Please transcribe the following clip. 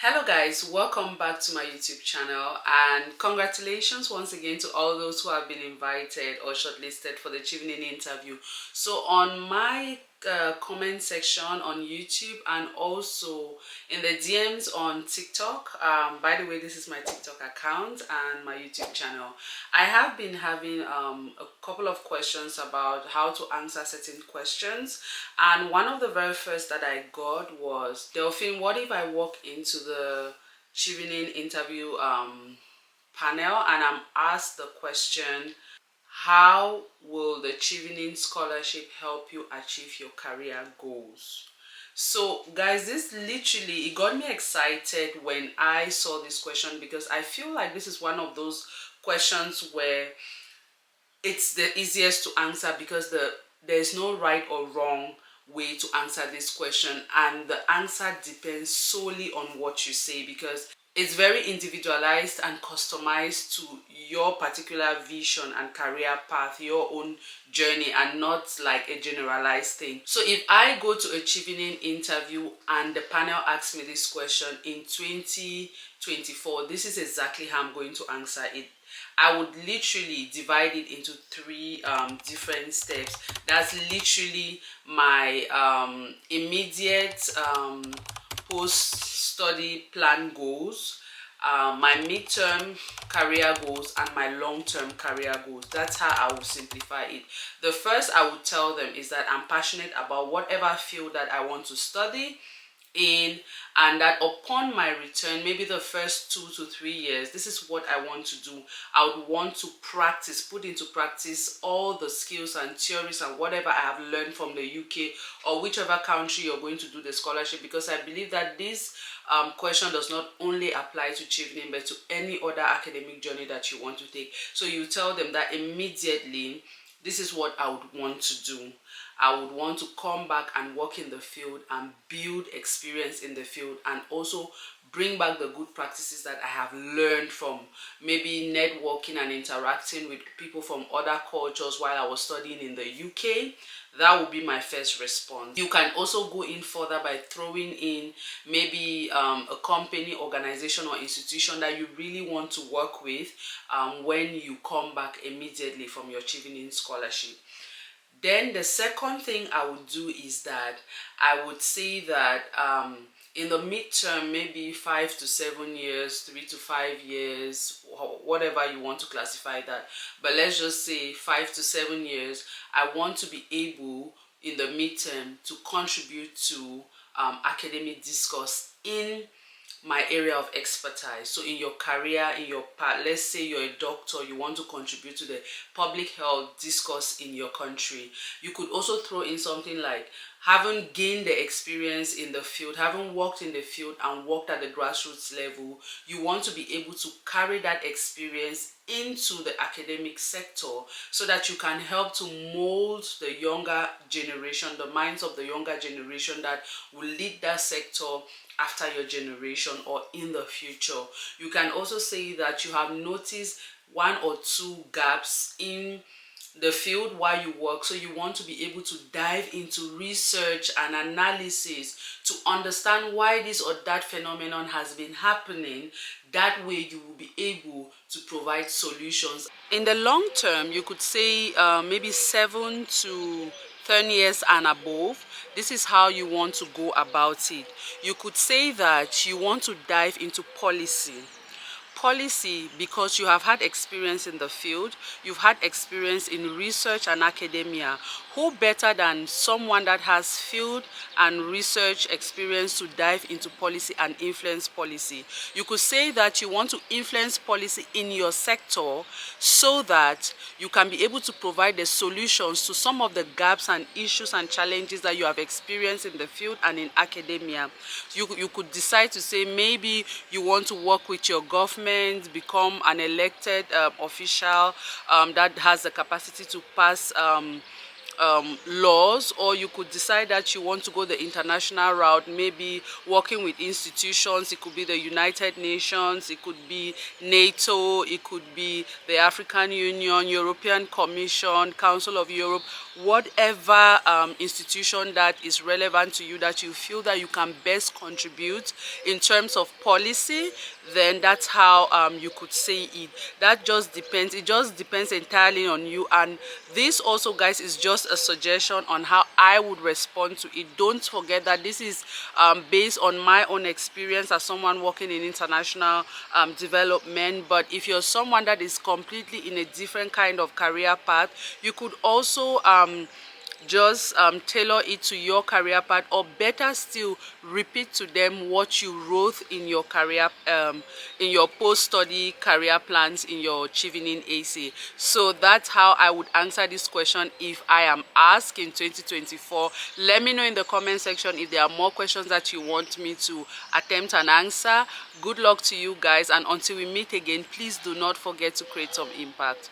Hello guys, welcome back to my YouTube channel and congratulations once again to all those who have been invited or shortlisted for the Chevening interview. So on my comment section on YouTube and also in the DMs on TikTok, by the way, this is my TikTok account and my YouTube channel. I have been having a couple of questions about how to answer certain questions, and one of the very first that I got was, Delphine, what if I walk into the Chevening interview panel and I'm asked the question, how will the Chevening scholarship help you achieve your career goals? So guys, this literally, it got me excited when I saw this question, because I feel like this is one of those questions where it's the easiest to answer, because there's no right or wrong way to answer this question, and the answer depends solely on what you say, because it's very individualized and customized to your particular vision and career path, your own journey, and not like a generalized thing. So if I go to a Chevening interview and the panel asks me this question in 2024, this is exactly how I'm going to answer it. I would literally divide it into three different steps. That's literally my immediate post-study plan goals, my midterm career goals, and my long-term career goals. That's how I would simplify it. The first I would tell them is that I'm passionate about whatever field that I want to study in, and that upon my return, maybe the first 2 to 3 years, this is what I want to do. I would want to put into practice all the skills and theories and whatever I have learned from the UK or whichever country you're going to do the scholarship, because I believe that this question does not only apply to Chevening but to any other academic journey that you want to take. So you tell them that immediately, this is what I would want to do. I would want to come back and work in the field and build experience in the field, and also bring back the good practices that I have learned from maybe networking and interacting with people from other cultures while I was studying in the UK. That would be my first response. You can also go in further by throwing in maybe a company, organization, or institution that you really want to work with when you come back immediately from your Chevening scholarship. Then the second thing I would do is that I would say that in the midterm, maybe 5 to 7 years, 3 to 5 years, whatever you want to classify that, but let's just say 5 to 7 years, I want to be able in the midterm to contribute to academic discourse in my area of expertise. So in your career, in your part, let's say you're a doctor, you want to contribute to the public health discourse in your country. You could also throw in something like, having gained the experience in the field, having worked in the field and worked at the grassroots level, you want to be able to carry that experience into the academic sector, so that you can help to mold the younger generation, the minds of the younger generation that will lead that sector after your generation or in the future. You can also say that you have noticed 1 or 2 gaps in the field while you work, so you want to be able to dive into research and analysis to understand why this or that phenomenon has been happening. That way you will be able to provide solutions. In the long term, you could say maybe 7 to 10 years and above. This is how you want to go about it. You could say that you want to dive into policy because you have had experience in the field, you've had experience in research and academia. Who better than someone that has field and research experience to dive into policy and influence policy? You could say that you want to influence policy in your sector so that you can be able to provide the solutions to some of the gaps and issues and challenges that you have experienced in the field and in academia. You could decide to say maybe you want to work with your government, become an elected official that has the capacity to pass laws, or you could decide that you want to go the international route, maybe working with institutions. It could be the United Nations, it could be NATO, it could be the African Union, European Commission, Council of Europe, whatever institution that is relevant to you, that you feel that you can best contribute in terms of policy, then that's how you could say it. That just depends. It just depends entirely on you. And this also, guys, is just a suggestion on how I would respond to it. Don't forget that this is based on my own experience as someone working in international development. But if you're someone that is completely in a different kind of career path, you could also just tailor it to your career path, or better still, repeat to them what you wrote in your career in your post-study career plans in your Chevening AC. So that's how I would answer this question if I am asked in 2024. Let me know in the comment section if there are more questions that you want me to attempt and answer. Good luck to you guys, and until we meet again, please do not forget to create some impact.